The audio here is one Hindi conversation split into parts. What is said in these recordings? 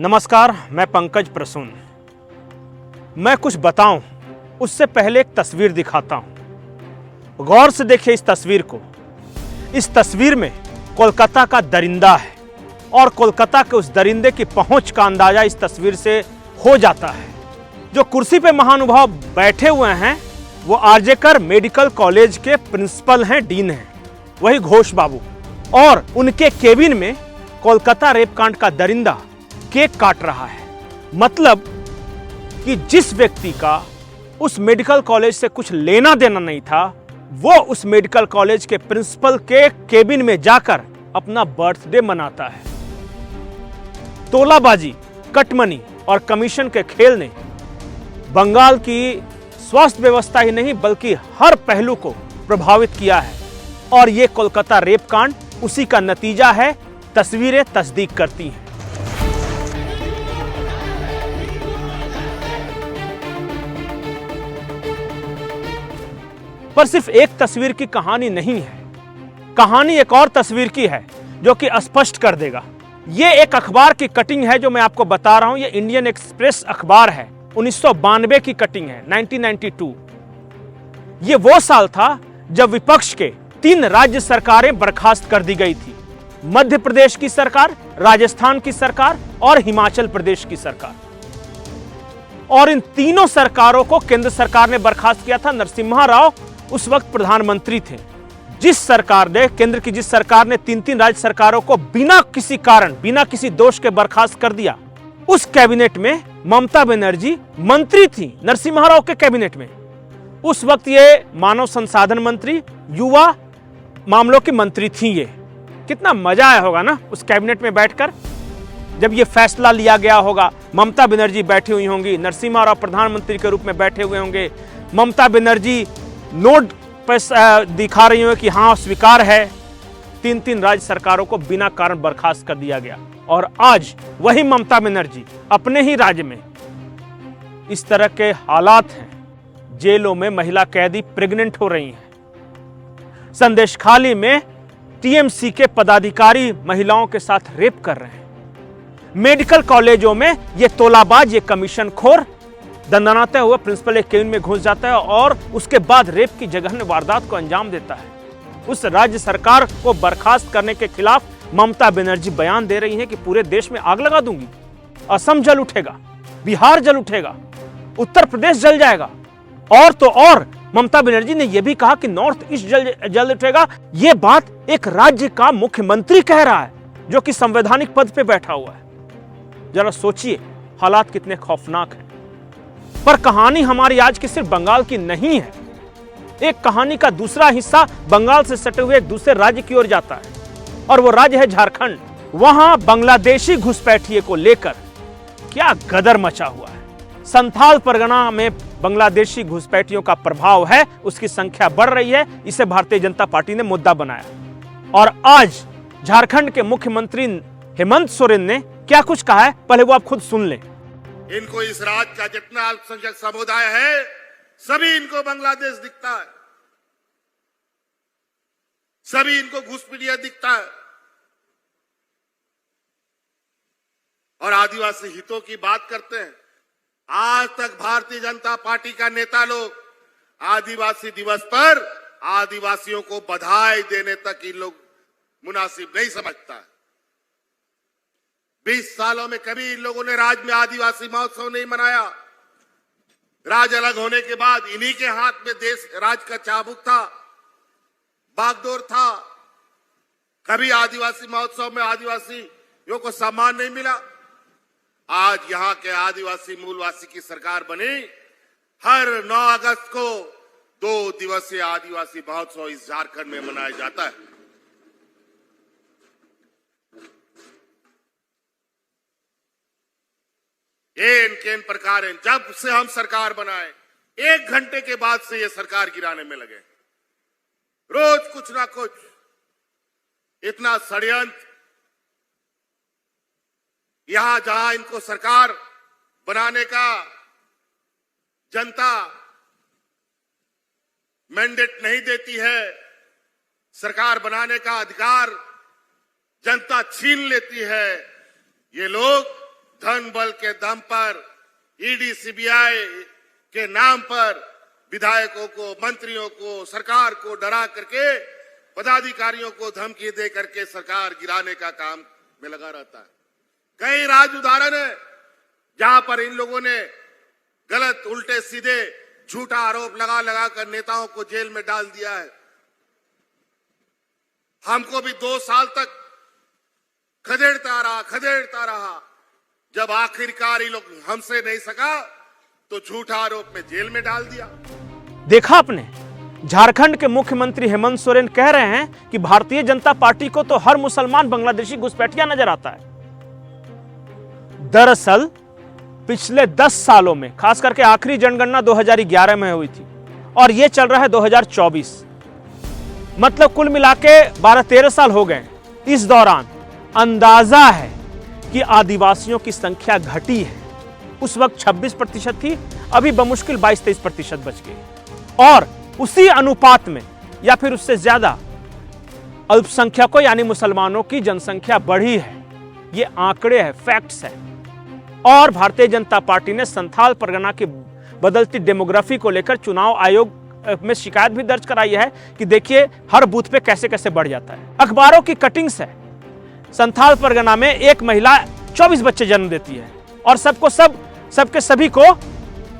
नमस्कार, मैं पंकज प्रसून। मैं कुछ बताऊं उससे पहले एक तस्वीर दिखाता हूं। गौर से देखिए इस तस्वीर को। इस तस्वीर में कोलकाता का दरिंदा है और कोलकाता के उस दरिंदे की पहुंच का अंदाजा इस तस्वीर से हो जाता है। जो कुर्सी पे महानुभाव बैठे हुए हैं वो आरजेकर मेडिकल कॉलेज के प्रिंसिपल हैं, डीन हैं, वही घोष बाबू। और उनके केबिन में कोलकाता रेप कांड का दरिंदा केक काट रहा है। मतलब कि जिस व्यक्ति का उस मेडिकल कॉलेज से कुछ लेना देना नहीं था, वो उस मेडिकल कॉलेज के प्रिंसिपल के केबिन में जाकर अपना बर्थडे मनाता है। तोलाबाजी, कटमनी और कमीशन के खेल ने बंगाल की स्वास्थ्य व्यवस्था ही नहीं बल्कि हर पहलू को प्रभावित किया है और ये कोलकाता रेप कांड उसी का नतीजा है। तस्वीरें तस्दीक करती हैं। पर सिर्फ एक तस्वीर की कहानी नहीं है। कहानी एक और तस्वीर की है जो कि स्पष्ट कर देगा। ये एक अखबार की कटिंग है जो मैं आपको बता रहा हूं। ये इंडियन एक्सप्रेस अखबार है, 1992 की कटिंग है, 1992। ये वो साल था जब विपक्ष के 3 राज्य सरकारें बर्खास्त कर दी गई थी। मध्य प्रदेश की सरकार, राजस्थान की सरकार और हिमाचल प्रदेश की सरकार। और इन तीनों सरकारों को केंद्र सरकार ने बर्खास्त किया था। नरसिम्हा राव उस वक्त प्रधानमंत्री थे। जिस सरकार ने, केंद्र की जिस सरकार ने 3 राज्य सरकारों को बिना किसी कारण, बिना किसी दोष के बर्खास्त कर दिया, उस कैबिनेट में ममता बनर्जी मंत्री थी, नरसिम्हा राव के कैबिनेट में। उस वक्त ये मानव संसाधन मंत्री, युवा मामलों की मंत्री थी। ये कितना मजा आया होगा ना उस कैबिनेट में बैठकर जब ये फैसला लिया गया होगा। ममता बनर्जी बैठी हुई होंगी, नरसिम्हा राव प्रधानमंत्री के रूप में बैठे हुए होंगे। ममता बनर्जी नोट पर दिखा रही हो कि हाँ स्वीकार है। 3 राज्य सरकारों को बिना कारण बर्खास्त कर दिया गया और आज वही ममता बनर्जी अपने ही राज्य में इस तरह के हालात हैं। जेलों में महिला कैदी प्रेग्नेंट हो रही हैं। संदेशखाली में टीएमसी के पदाधिकारी महिलाओं के साथ रेप कर रहे हैं। मेडिकल कॉलेजों में ये तोलाबाज, ये कमीशन खोर दंदनाते हुए प्रिंसिपल एक केबिन में घुस जाता है और उसके बाद रेप की जघन्य वारदात को अंजाम देता है। उस राज्य सरकार को बर्खास्त करने के खिलाफ ममता बनर्जी बयान दे रही हैं कि पूरे देश में आग लगा दूंगी। असम जल उठेगा, बिहार जल उठेगा, उत्तर प्रदेश जल जाएगा। और तो और ममता बनर्जी ने यह भी कहा कि नॉर्थ ईस्ट जल उठेगा। यह बात एक राज्य का मुख्यमंत्री कह रहा है जो कि संवैधानिक पद पे बैठा हुआ है। जरा सोचिए हालात कितने खौफनाक हैं। पर कहानी हमारी आज की सिर्फ बंगाल की नहीं है। एक कहानी का दूसरा हिस्सा बंगाल से सटे हुए एक दूसरे राज्य की ओर जाता है और वो राज्य है झारखंड। वहां बांग्लादेशी घुसपैठिए को लेकर क्या गदर मचा हुआ है। संथाल परगना में बांग्लादेशी घुसपैठियों का प्रभाव है, उसकी संख्या बढ़ रही है। इसे भारतीय जनता पार्टी ने मुद्दा बनाया और आज झारखंड के मुख्यमंत्री हेमंत सोरेन ने क्या कुछ कहा है, पहले वो आप खुद सुन लें। इनको इस राज्य का जितना अल्पसंख्यक समुदाय है सभी इनको बांग्लादेश दिखता है, सभी इनको घुसपैठिया दिखता है। और आदिवासी हितों की बात करते हैं। आज तक भारतीय जनता पार्टी का नेता लोग आदिवासी दिवस पर आदिवासियों को बधाई देने तक इन लोग मुनासिब नहीं समझता है। 20 सालों में कभी इन लोगों ने राज्य में आदिवासी महोत्सव नहीं मनाया। राज्य अलग होने के बाद इन्हीं के हाथ में देश राज्य का चाबुक था, बागडोर था। कभी आदिवासी महोत्सव में आदिवासियों को सम्मान नहीं मिला। आज यहां के आदिवासी मूलवासी की सरकार बनी। हर 9 अगस्त को 2 दिवसीय आदिवासी महोत्सव इस झारखंड में मनाया जाता है। इन प्रकार जब से हम सरकार बनाए 1 घंटे के बाद से ये सरकार गिराने में लगे। रोज कुछ ना कुछ इतना षड्यंत्र। यहां जहां इनको सरकार बनाने का जनता मैंडेट नहीं देती है, सरकार बनाने का अधिकार जनता छीन लेती है। ये लोग धन बल के दम पर ईडी सीबीआई के नाम पर विधायकों को, मंत्रियों को, सरकार को डरा करके, पदाधिकारियों को धमकी दे करके सरकार गिराने का काम में लगा रहता है। कई राज्य उदाहरण है जहां पर इन लोगों ने गलत, उल्टे सीधे झूठा आरोप लगा लगा कर नेताओं को जेल में डाल दिया है। हमको भी 2 साल तक खदेड़ता रहा। जब आखिरकार ये लोग हमसे नहीं सका तो झूठा आरोप में जेल में डाल दिया। देखा आपने, झारखंड के मुख्यमंत्री हेमंत सोरेन कह रहे हैं कि भारतीय जनता पार्टी को तो हर मुसलमान बांग्लादेशी घुसपैठिया नजर आता है। दरअसल पिछले 10 सालों में, खास करके आखिरी जनगणना 2011 में हुई थी और यह चल रहा है 2024, मतलब कुल मिलाके 12-13 साल हो गए। इस दौरान अंदाजा है कि आदिवासियों की संख्या घटी है। उस वक्त 26% थी, अभी बमुश्किल 22-23% बच गई। और उसी अनुपात में या फिर उससे ज्यादा अल्पसंख्यकों यानी मुसलमानों की जनसंख्या बढ़ी है। ये आंकड़े हैं, फैक्ट्स हैं। और भारतीय जनता पार्टी ने संथाल परगना की बदलती डेमोग्राफी को लेकर चुनाव आयोग में शिकायत भी दर्ज कराई है कि देखिए हर बूथ पे कैसे कैसे बढ़ जाता है। अखबारों की कटिंग्स है। संथाल परगना में एक महिला 24 बच्चे जन्म देती है और सबके सभी को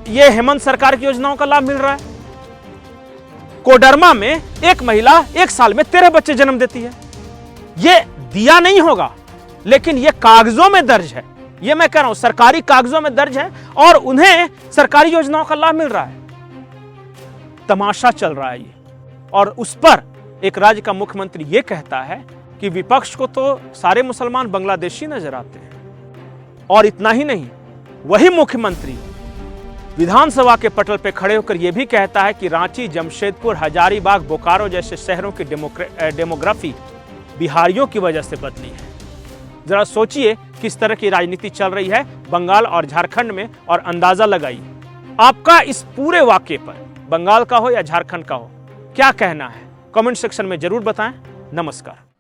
यह हेमंत सरकार की योजनाओं का लाभ मिल रहा है। कोडरमा में एक महिला 1 साल में 13 बच्चे जन्म देती है। यह दिया नहीं होगा, लेकिन यह कागजों में दर्ज है। यह मैं कह रहा हूं, सरकारी कागजों में दर्ज है और उन्हें सरकारी योजनाओं का लाभ मिल रहा है। तमाशा चल रहा है ये। और उस पर एक राज्य का मुख्यमंत्री यह कहता है कि विपक्ष को तो सारे मुसलमान बांग्लादेशी नजर आते हैं। और इतना ही नहीं, वही मुख्यमंत्री विधानसभा के पटल पर खड़े होकर यह भी कहता है कि रांची, जमशेदपुर, हजारीबाग, बोकारो जैसे शहरों की डेमोग्राफी बिहारियों की वजह से बदली है। जरा सोचिए किस तरह की राजनीति चल रही है बंगाल और झारखंड में और अंदाजा लगाइए। आपका इस पूरे वाकये पर, बंगाल का हो या झारखंड का हो, क्या कहना है? कमेंट सेक्शन में जरूर बताएं। नमस्कार।